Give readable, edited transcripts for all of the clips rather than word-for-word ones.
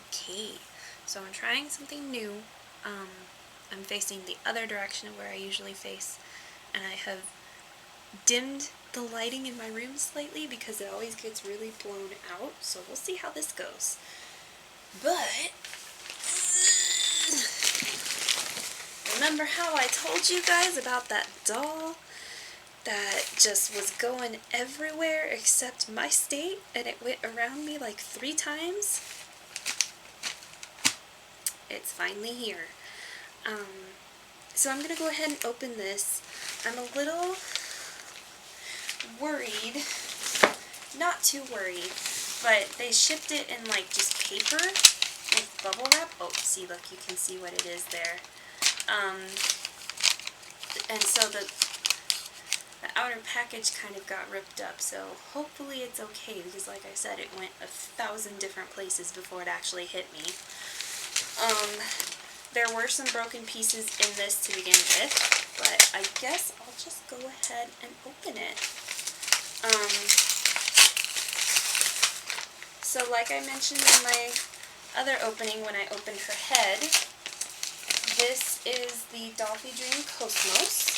Okay, so I'm trying something new. I'm facing the other direction of where I usually face, and I have dimmed the lighting in my room slightly because it always gets really blown out, so we'll see how this goes. But remember how I told you guys about that doll that just was going everywhere except my state, and it went around me like 3 times? It's finally here. So I'm going to go ahead and open this. I'm a little worried, not too worried, but they shipped it in like just paper with bubble wrap. Oh, see, look, you can see what it is there. And so the outer package kind of got ripped up, so hopefully it's okay, because like I said, it went 1,000 different places before it actually hit me. There were some broken pieces in this to begin with, but I guess I'll just go ahead and open it. So like I mentioned in my other opening when I opened her head, this is the Dollfie Dream KOS-MOS.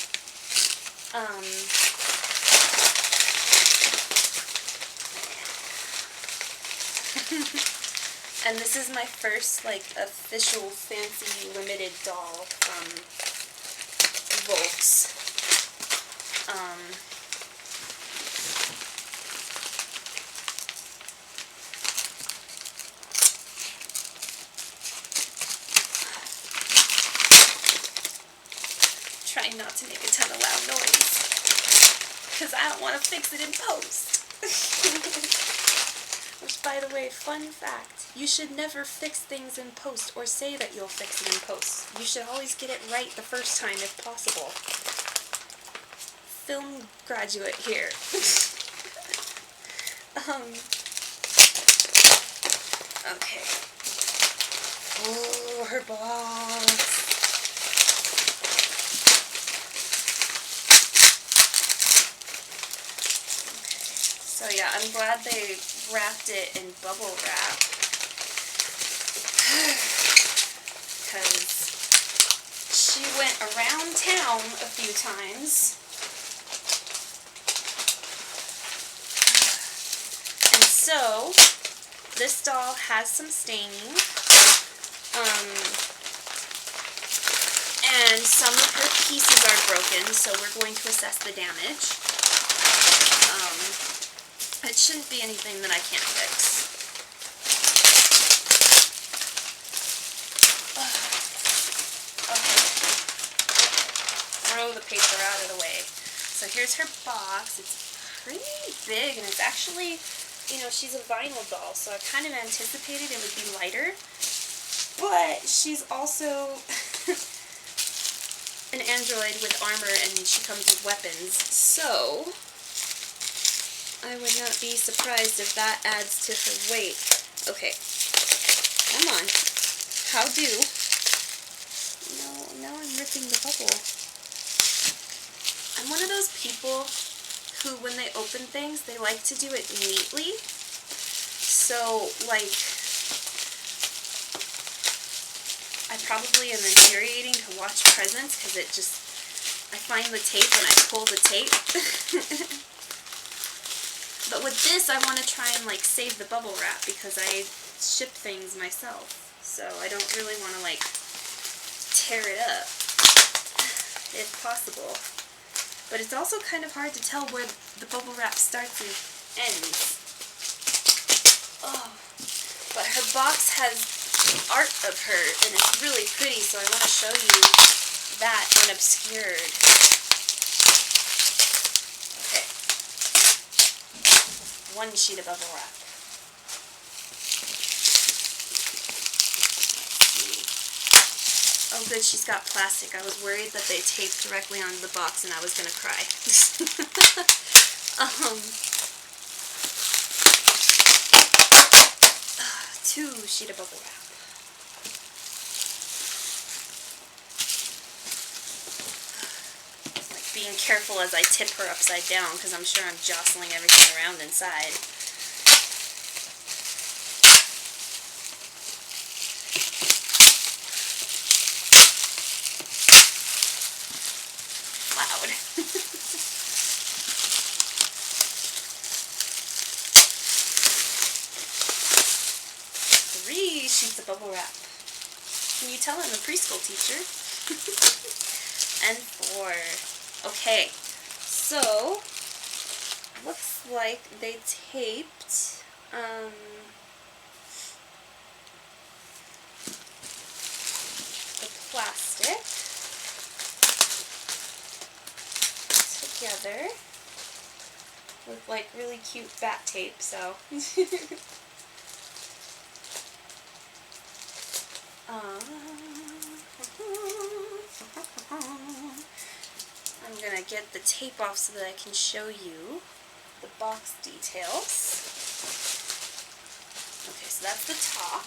And this is my first, like, official fancy limited doll from Volks. Trying not to make a ton of loud noise, because I don't want to fix it in post. Which, by the way, fun fact, you should never fix things in post or say that you'll fix it in post. You should always get it right the first time if possible. Film graduate here. Okay. Oh, her box. So yeah, I'm glad they wrapped it in bubble wrap, because she went around town a few times, and so this doll has some staining, and some of her pieces are broken, so we're going to assess the damage. It shouldn't be anything that I can't fix. Okay. Throw the paper out of the way. So here's her box. It's pretty big, and it's actually, you know, she's a vinyl doll, so I kind of anticipated it would be lighter. But she's also an android with armor, and she comes with weapons, so I would not be surprised if that adds to her weight. Okay. Come on. How do? No, now I'm ripping the bubble. I'm one of those people who, when they open things, they like to do it neatly. So, like, I probably am infuriating to watch presents, because it just, I find the tape and I pull the tape. But with this, I want to try and, like, save the bubble wrap, because I ship things myself. So I don't really want to, like, tear it up, if possible. But it's also kind of hard to tell where the bubble wrap starts and ends. Oh. But her box has art of her, and it's really pretty, so I want to show you that unobscured. One sheet of bubble wrap. Oh good, she's got plastic. I was worried that they taped directly onto the box and I was gonna cry. 2 sheet of bubble wrap. Being careful as I tip her upside down, because I'm sure I'm jostling everything around inside. 3 sheets of bubble wrap. Can you tell I'm a preschool teacher? And 4. Okay, so looks like they taped the plastic together with like really cute bat tape, so I'm gonna get the tape off so that I can show you the box details. Okay, so that's the top.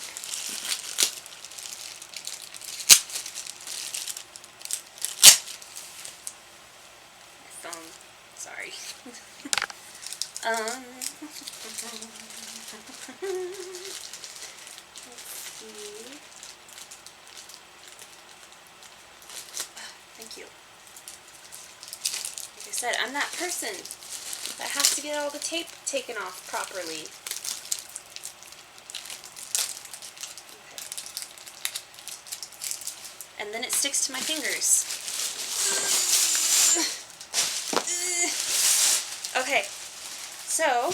My phone, sorry. Let's see. Thank you. Like I said, I'm that person that has to get all the tape taken off properly. Okay. And then it sticks to my fingers. Okay, so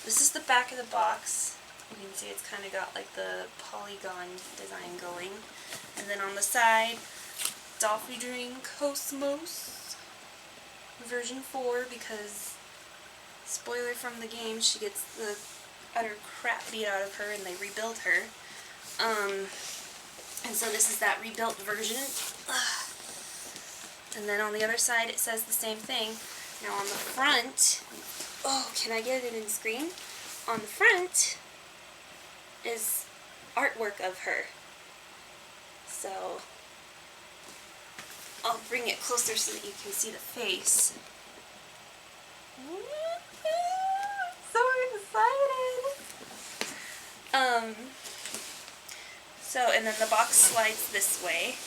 this is the back of the box. You can see it's kind of got like the polygon design going. And then on the side, Dollfie doing KOS-MOS version 4, because, spoiler from the game, she gets the utter crap beat out of her and they rebuild her. And so this is that rebuilt version. And then on the other side it says the same thing. Now on the front, oh, can I get it in screen? On the front is artwork of her. So I'll bring it closer so that you can see the face. So excited! So, and then the box slides this way.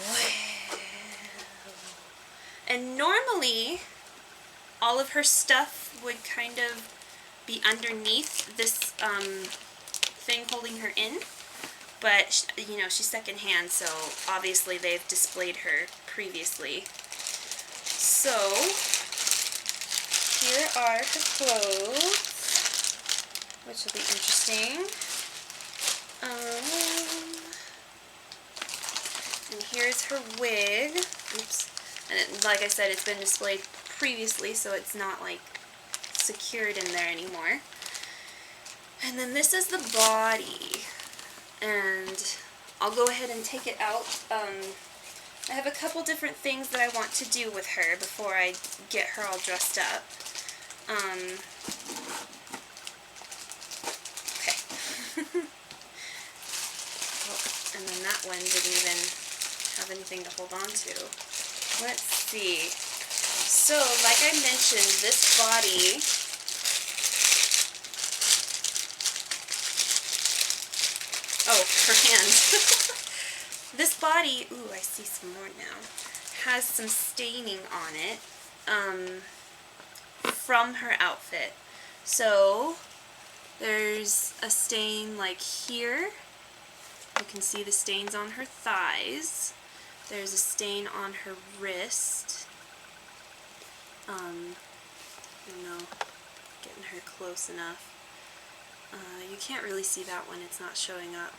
Wow. And normally, all of her stuff would kind of be underneath this thing holding her in. But, you know, she's secondhand, so obviously they've displayed her previously. So, here are her clothes, which will be interesting. And here's her wig. Oops. And it, like I said, it's been displayed previously, so it's not, like, secured in there anymore. And then this is the body. And I'll go ahead and take it out. I have a couple different things that I want to do with her before I get her all dressed up. Okay. Oh, and then that one didn't even have anything to hold on to. Let's see. So, like I mentioned, this body her hand. This body, ooh, I see some more now, has some staining on it from her outfit. So there's a stain like here. You can see the stains on her thighs. There's a stain on her wrist. I don't know, getting her close enough. You can't really see that one, it's not showing up.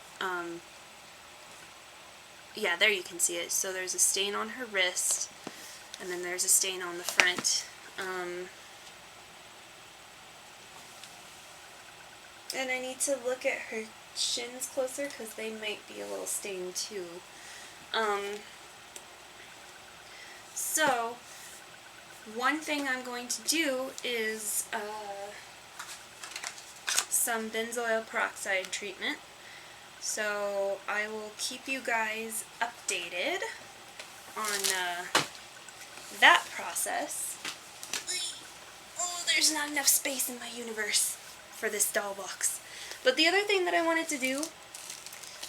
Yeah, there you can see it. So there's a stain on her wrist, and then there's a stain on the front. And I need to look at her shins closer because they might be a little stained too. So, one thing I'm going to do is some benzoyl peroxide treatment. So I will keep you guys updated on that process. Oh, there's not enough space in my universe for this doll box. But the other thing that I wanted to do,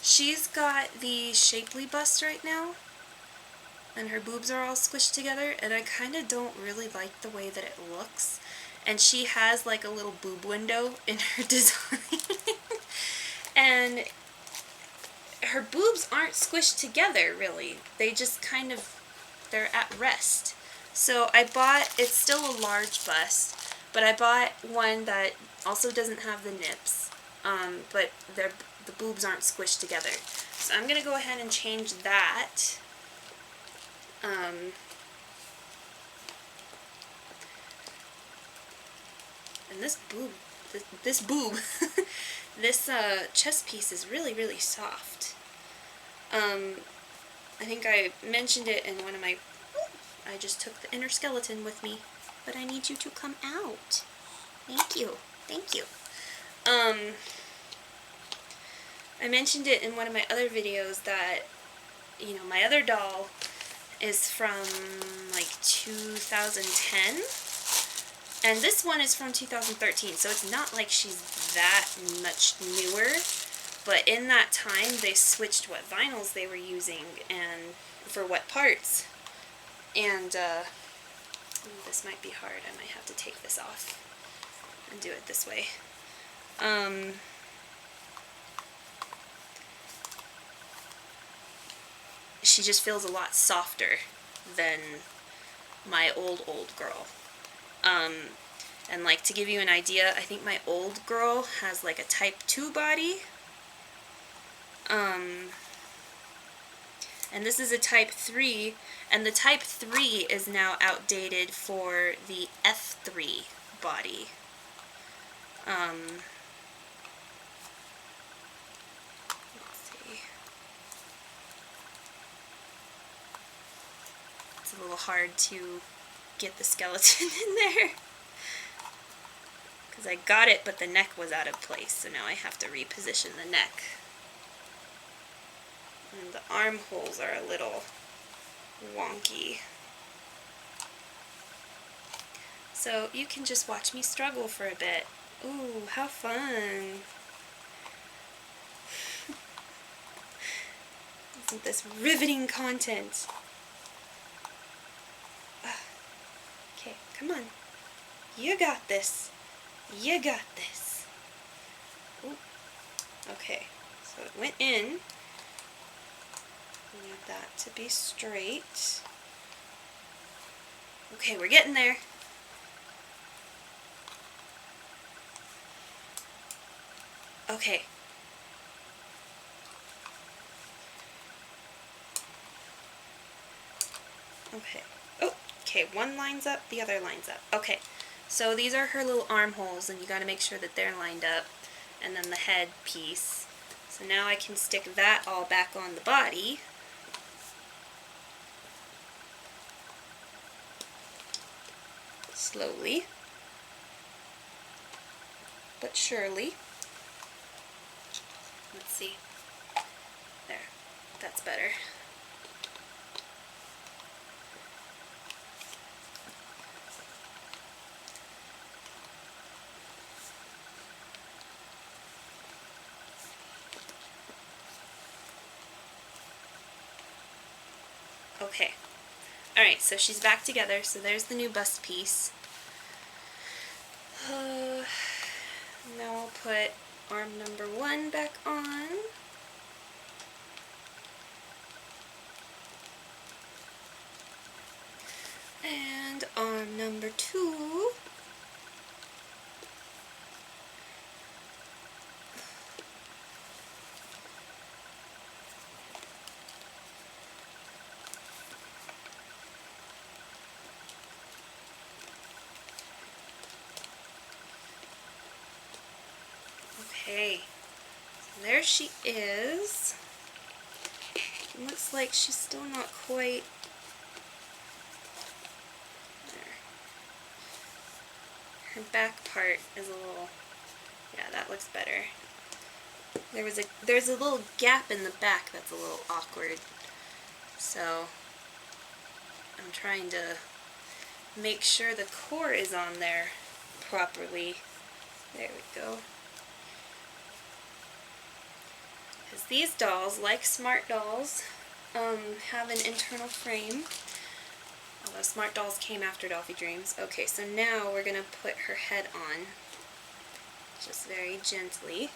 she's got the shapely bust right now, and her boobs are all squished together, and I kind of don't really like the way that it looks. And she has like a little boob window in her design. and her boobs aren't squished together, really. They just kind of, they're at rest. So I bought, it's still a large bust, but I bought one that also doesn't have the nips, but the boobs aren't squished together. So I'm going to go ahead and change that. And this boob, this chest piece is really, really soft. I think I mentioned it in one of my, I just took the inner skeleton with me, but I need you to come out. Thank you. Thank you. I mentioned it in one of my other videos that, you know, my other doll is from like 2010, and this one is from 2013, so it's not like she's that much newer, but in that time they switched what vinyls they were using and for what parts, and this might be hard. I might have to take this off and do it this way. She just feels a lot softer than my old girl. And like, to give you an idea, I think my old girl has like a type 2 body. And this is a type 3, and the type 3 is now outdated for the F3 body. Let's see. It's a little hard to get the skeleton in there, because I got it, but the neck was out of place, so now I have to reposition the neck. And the armholes are a little wonky. So you can just watch me struggle for a bit. Ooh, how fun! Isn't this riveting content? Okay, come on. You got this. You got this. Ooh. Okay, so it went in. We need that to be straight. Okay, we're getting there. Okay. Okay. Oh, okay, one lines up, the other lines up. Okay, so these are her little armholes, and you gotta make sure that they're lined up, and then the head piece. So now I can stick that all back on the body. Slowly, but surely. Let's see. There. That's better. Okay. Alright, so she's back together. So there's the new bust piece. Now I'll put arm number 1 back on. And arm number 2. Okay, so there she is. Looks like she's still not quite there. Her back part is a little, yeah, that looks better. There's a little gap in the back that's a little awkward. So I'm trying to make sure the core is on there properly. There we go. Because these dolls, like Smart Dolls, have an internal frame. Although Smart Dolls came after Dollfie Dreams. Okay, so now we're going to put her head on. Just very gently.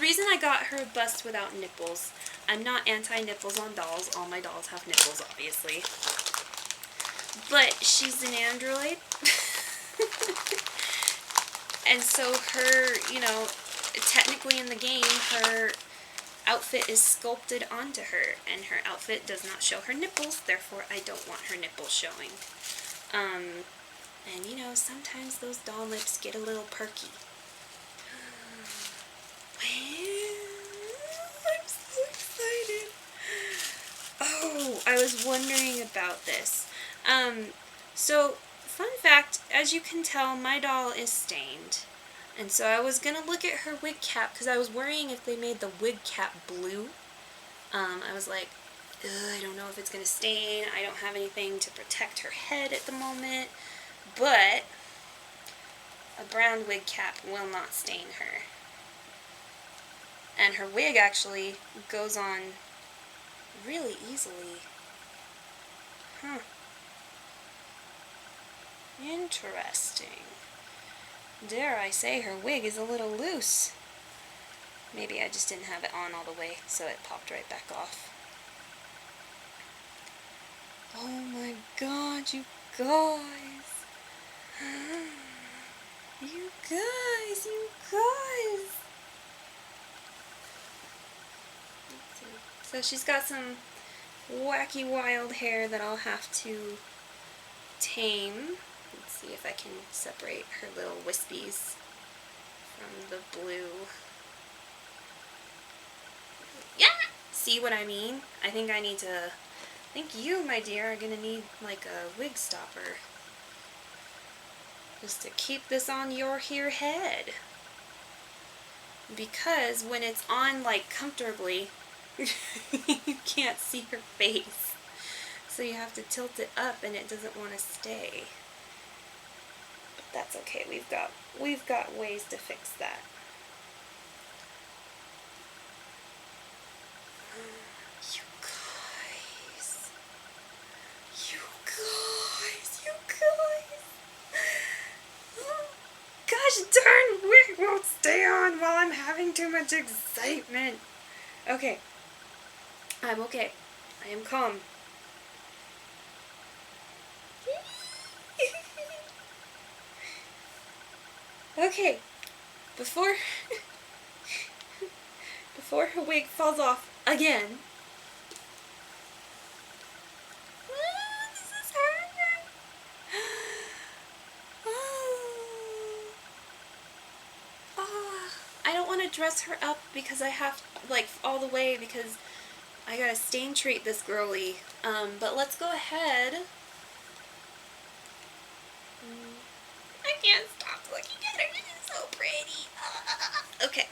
reason I got her a bust without nipples, I'm not anti-nipples on dolls. All my dolls have nipples, obviously. But she's an android. And so her, you know, technically in the game, her outfit is sculpted onto her, and her outfit does not show her nipples, therefore I don't want her nipples showing. And you know, sometimes those doll lips get a little perky. I'm so excited. Oh, I was wondering about this. So, fun fact, as you can tell, my doll is stained. And so I was going to look at her wig cap, because I was worrying if they made the wig cap blue. I was like, I don't know if it's going to stain. I don't have anything to protect her head at the moment. But a brown wig cap will not stain her. And her wig actually goes on really easily. Huh. Interesting. Dare I say her wig is a little loose. Maybe I just didn't have it on all the way, so it popped right back off. Oh my god, you guys. You guys. Let's see. So she's got some wacky wild hair that I'll have to tame. Let's see if I can separate her little wispies from the blue. Yeah! See what I mean? I think you, my dear, are gonna need like a wig stopper. Just to keep this on your here head. Because when it's on like comfortably, you can't see her face. So you have to tilt it up and it doesn't want to stay. But that's okay. We've got ways to fix that. You guys. Gosh darn, wig won't stay on while I'm having too much excitement. Okay. I'm okay. I am calm. Okay, before her wig falls off again. This is hard. I don't want to dress her up because I have, like, all the way because I gotta stain treat this girly. But let's go ahead. I can't stop looking at her. She's so pretty. Okay.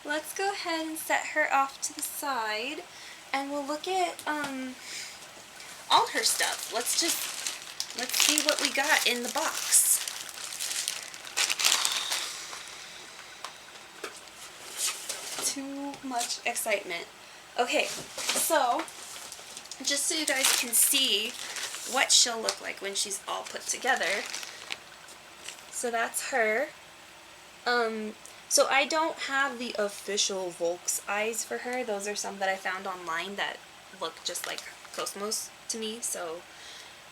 Let's go ahead and set her off to the side, and we'll look at all her stuff. Let's see what we got in the box. Too much excitement. Okay, so just so you guys can see what she'll look like when she's all put together. So that's her. So I don't have the official Volks eyes for her. Those are some that I found online that look just like KOS-MOS to me. So,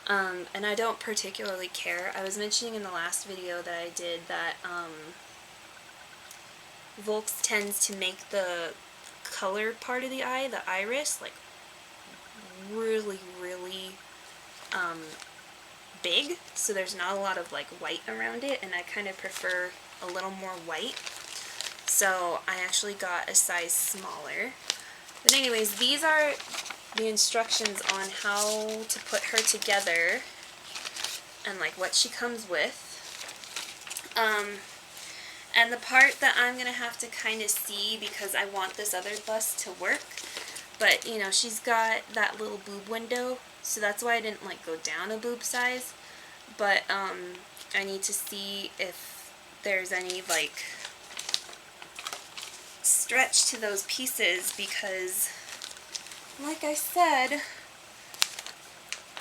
and I don't particularly care. I was mentioning in the last video that I did that Volks tends to make the color part of the eye, the iris, like really, really big, so there's not a lot of like white around it, and I kind of prefer a little more white, so I actually got a size smaller. But anyways, these are the instructions on how to put her together and like what she comes with. And the part that I'm gonna have to kind of see, because I want this other bust to work, but you know, she's got that little boob window, so that's why I didn't like go down a boob size. But I need to see if there's any like stretch to those pieces, because like I said,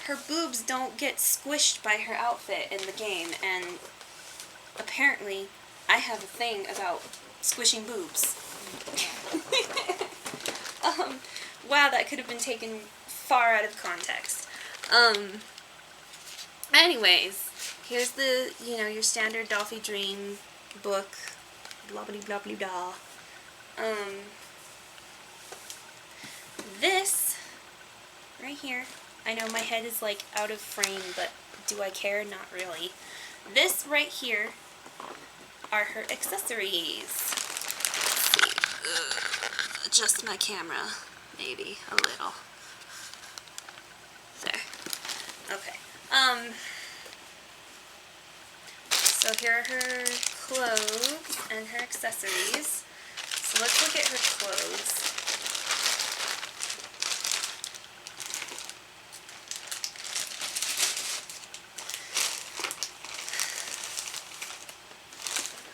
her boobs don't get squished by her outfit in the game, and apparently I have a thing about squishing boobs. Wow, that could have been taken far out of context. Anyways, here's the, you know, your standard Dollfie Dream book, blah blah blah blah blah. This, right here, I know my head is like out of frame, but do I care? Not really. This right here are her accessories. Let's see. Adjust my camera, maybe a little. There. Okay. So here are her clothes and her accessories. So let's look at her clothes.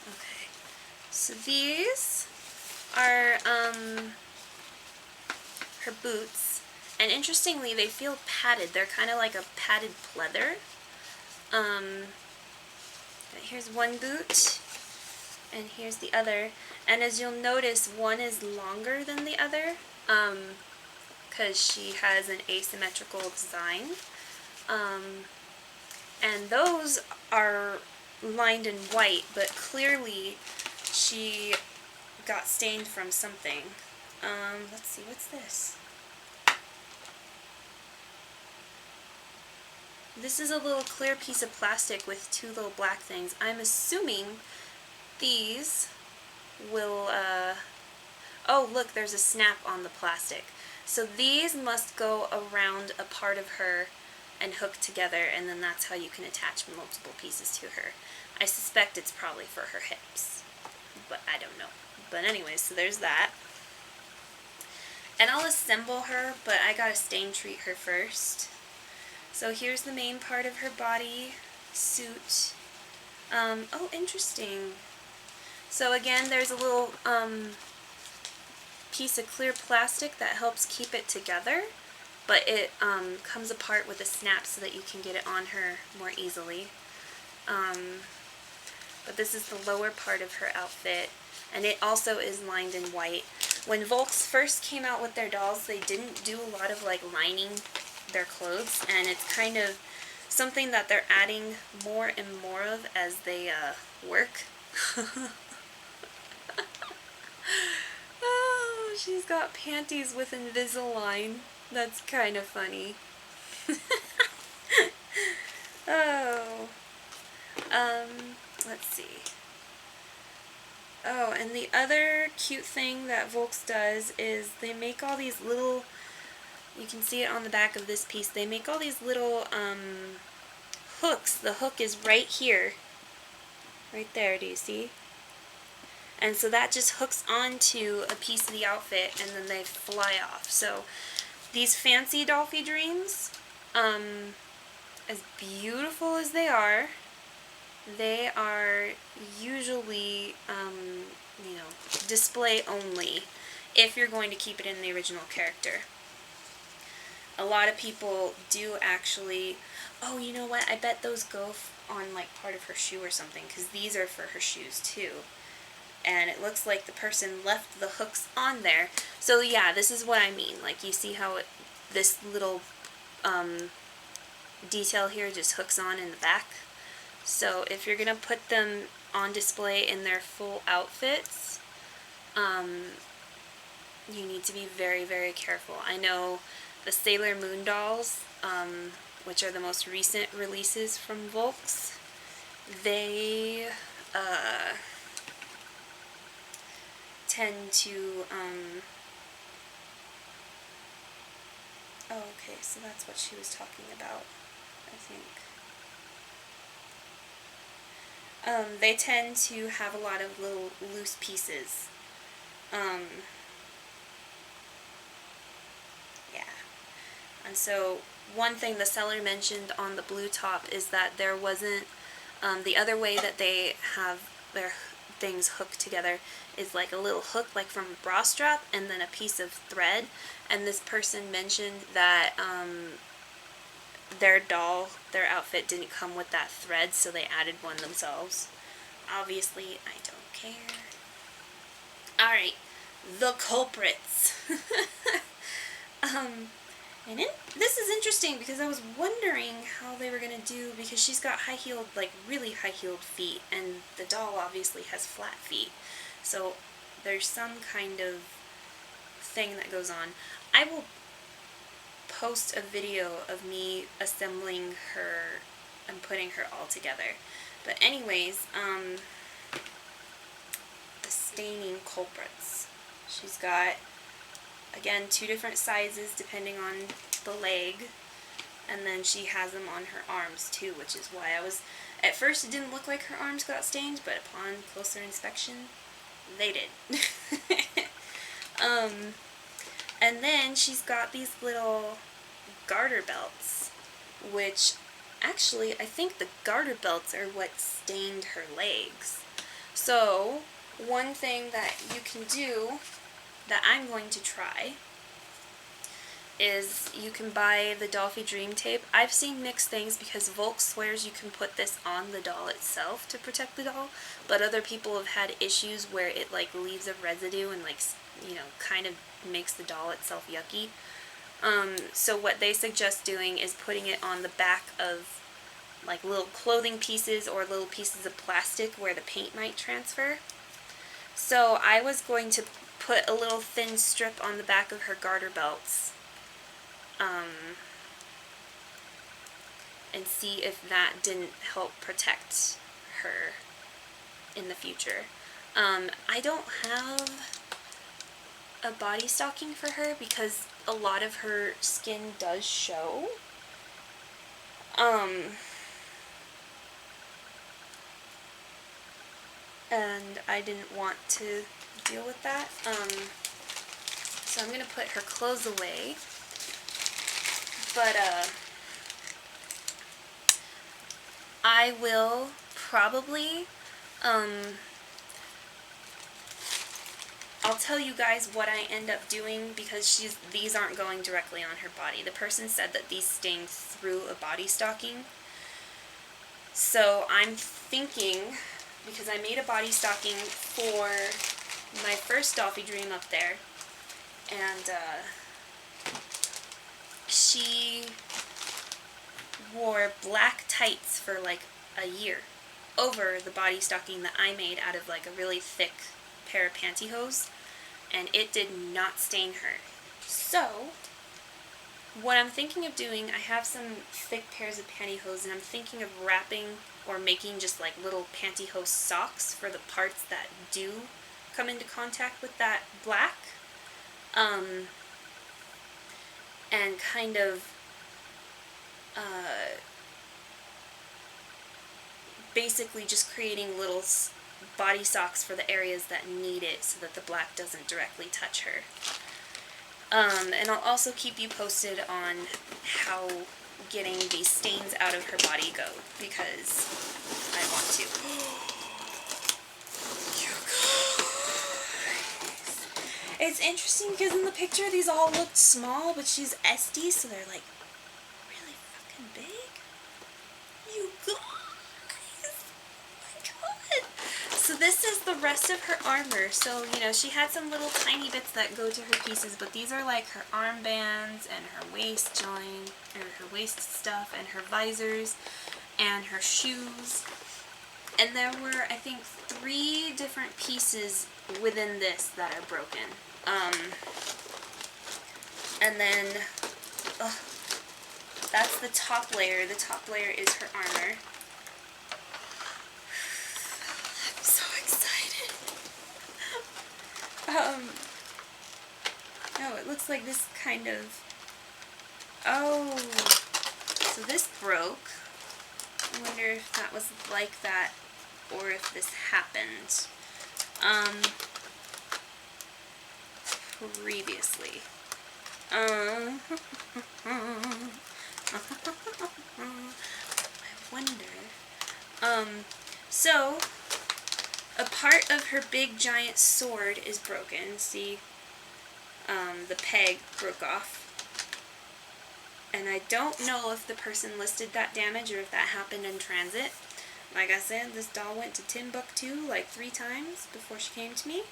Okay. So these are her boots. And interestingly, they feel padded. They're kind of like a padded pleather. Here's one boot, and here's the other. And as you'll notice, one is longer than the other, because she has an asymmetrical design. And those are lined in white, but clearly she got stained from something. Let's see, what's this? This is a little clear piece of plastic with two little black things. I'm assuming these will, oh look, there's a snap on the plastic. So these must go around a part of her and hook together, and then that's how you can attach multiple pieces to her. I suspect it's probably for her hips, but I don't know. But anyways, so there's that. And I'll assemble her, but I gotta stain treat her first. So here's the main part of her body suit. Oh, interesting. So again, there's a little piece of clear plastic that helps keep it together, but it comes apart with a snap so that you can get it on her more easily. But this is the lower part of her outfit, and it also is lined in white. When Volks first came out with their dolls, they didn't do a lot of like lining their clothes, and it's kind of something that they're adding more and more of as they work. Oh, she's got panties with Invisalign. That's kind of funny. Oh. Let's see. Oh, and the other cute thing that Volks does is they make all these little, you can see it on the back of this piece, they make all these little hooks. The hook is right here. Right there, do you see? And so that just hooks onto a piece of the outfit, and then they fly off. So these fancy Dollfie Dreams, as beautiful as they are usually, you know, display only if you're going to keep it in the original character. A lot of people do actually, oh, you know what, I bet those go on like part of her shoe or something, because these are for her shoes too. And it looks like the person left the hooks on there. So yeah, this is what I mean. Like, you see how this little detail here just hooks on in the back? So if you're going to put them on display in their full outfits, you need to be very, very careful. I know the Sailor Moon dolls, which are the most recent releases from Volks, they tend to, oh, okay, so that's what she was talking about, I think. They tend to have a lot of little loose pieces. Yeah. And so one thing the seller mentioned on the blue top is that there wasn't, the other way that they have their things hooked together is like a little hook like from a bra strap and then a piece of thread. And this person mentioned that their doll, their outfit didn't come with that thread, so they added one themselves. obviously I don't care. Alright, the culprits. And this is interesting because I was wondering how they were going to do, because she's got high-heeled, like really high-heeled feet, and the doll obviously has flat feet. So there's some kind of thing that goes on. I will post a video of me assembling her and putting her all together. But anyways, the staining culprits. She's got, again, 2 different sizes depending on the leg, and then she has them on her arms too, which is why I was, at first it didn't look like her arms got stained, but upon closer inspection, they did. And then she's got these little garter belts, which actually I think the garter belts are what stained her legs. So one thing that you can do that I'm going to try is you can buy the Dollfie Dream Tape. I've seen mixed things because Volk swears you can put this on the doll itself to protect the doll, but other people have had issues where it like leaves a residue and like, you know, kind of makes the doll itself yucky. So what they suggest doing is putting it on the back of like little clothing pieces or little pieces of plastic where the paint might transfer. So I was going to put a little thin strip on the back of her garter belts and see if that didn't help protect her in the future. I don't have a body stocking for her because a lot of her skin does show. And I didn't want to deal with that. So I'm going to put her clothes away. But I will probably, I'll tell you guys what I end up doing, because these aren't going directly on her body. The person said that these stain through a body stocking. So I'm thinking, because I made a body stocking for my first Dollfie Dream up there, and she wore black tights for like a year over the body stocking that I made out of like a really thick pair of pantyhose, and it did not stain her. So what I'm thinking of doing, I have some thick pairs of pantyhose, and I'm thinking of wrapping or making just like little pantyhose socks for the parts that do come into contact with that black, and kind of basically just creating little body socks for the areas that need it so that the black doesn't directly touch her. And I'll also keep you posted on how getting these stains out of her body go, because I want to. You guys. It's interesting because in the picture these all looked small, but she's SD, so they're like really fucking big. You guys. So this is the rest of her armor. So, you know, she had some little tiny bits that go to her pieces, but these are like her armbands and her waist joint, or her waist stuff, and her visors, and her shoes. And there were, I think, 3 different pieces within this that are broken. And then, that's the top layer. The top layer is her armor. Oh, it looks like this kind of, oh, so this broke. I wonder if that was like that, or if this happened, previously. I wonder. So, a part of her big giant sword is broken. See, the peg broke off. And I don't know if the person listed that damage or if that happened in transit. Like I said, this doll went to Timbuktu like 3 times before she came to me.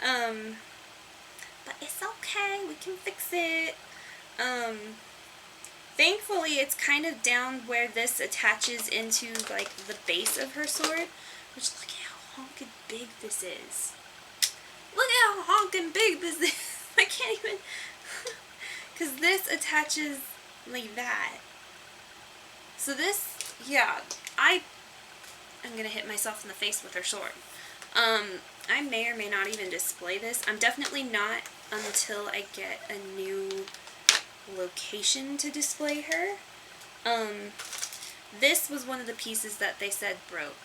But it's okay, we can fix it. Thankfully, it's kind of down where this attaches into like the base of her sword. Which, look at how honkin' big this is. Look at how honkin' big this is. I can't even... Because this attaches like that. So this, yeah, I'm going to hit myself in the face with her sword. I may or may not even display this. I'm definitely not until I get a new location to display her. This was one of the pieces that they said broke.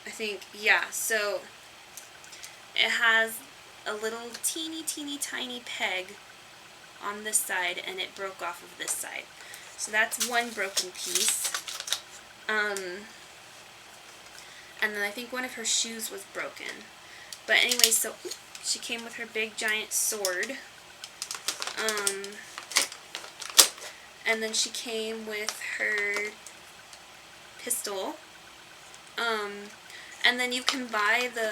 I think, yeah, so it has a little teeny tiny peg on this side, and it broke off of this side. So that's one broken piece. And then I think one of her shoes was broken. But anyway, so she came with her big giant sword. And then she came with her pistol. And then you can buy the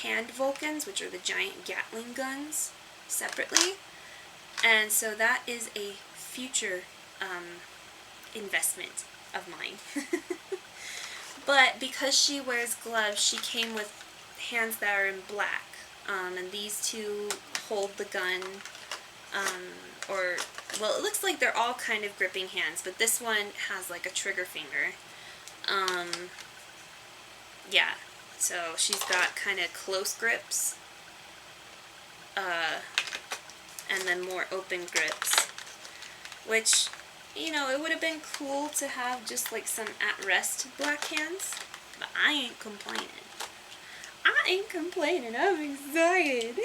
hand Vulcans, which are the giant Gatling guns, separately. And so that is a future investment of mine. But because she wears gloves, she came with hands that are in black. And these two hold the gun. Well, it looks like they're all kind of gripping hands, but this one has like a trigger finger. Yeah, so she's got kind of close grips, and then more open grips, which, you know, it would have been cool to have just like some at-rest black hands, but I ain't complaining. I ain't complaining, I'm excited.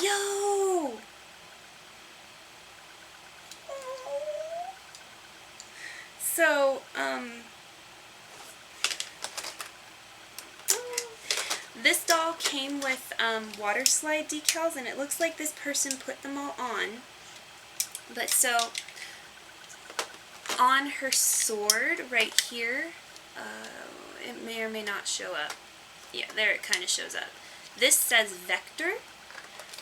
Yo! So, this doll came with water slide decals, and it looks like this person put them all on. But so, on her sword right here, it may or may not show up. Yeah, there it kind of shows up. This says Vector,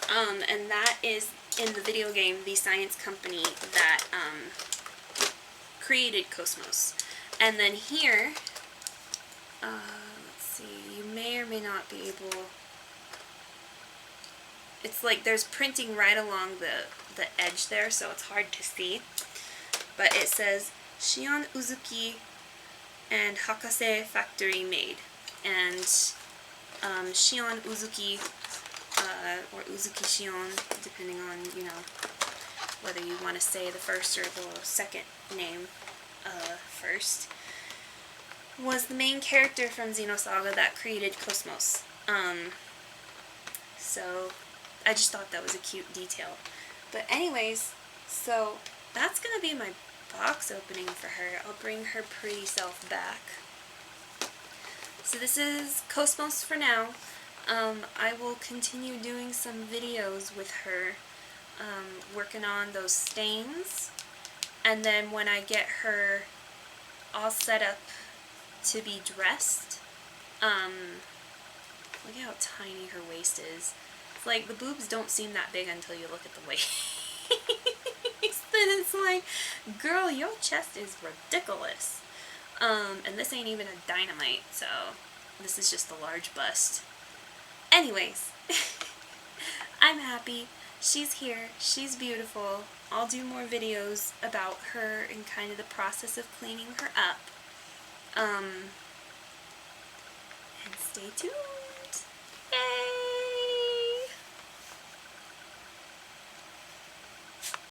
and that is in the video game the science company that created KOS-MOS. And then here, let's see, you may or may not be able, it's like there's printing right along the edge there, so it's hard to see. But it says Shion Uzuki and Hakase Factory Made. And Shion Uzuki, or Uzuki Shion, depending on, you know, whether you want to say the first or the second name first, was the main character from Xenosaga that created KOS-MOS. So I just thought that was a cute detail. But anyways, so that's going to be my box opening for her. I'll bring her pretty self back. So this is KOS-MOS for now. I will continue doing some videos with her, working on those stains, and then when I get her all set up to be dressed, look at how tiny her waist is. It's like the boobs don't seem that big until you look at the waist. Then it's like, girl, your chest is ridiculous. And this ain't even a dynamite, so this is just a large bust. Anyways, I'm happy. She's here. She's beautiful. I'll do more videos about her and kind of the process of cleaning her up. And stay tuned.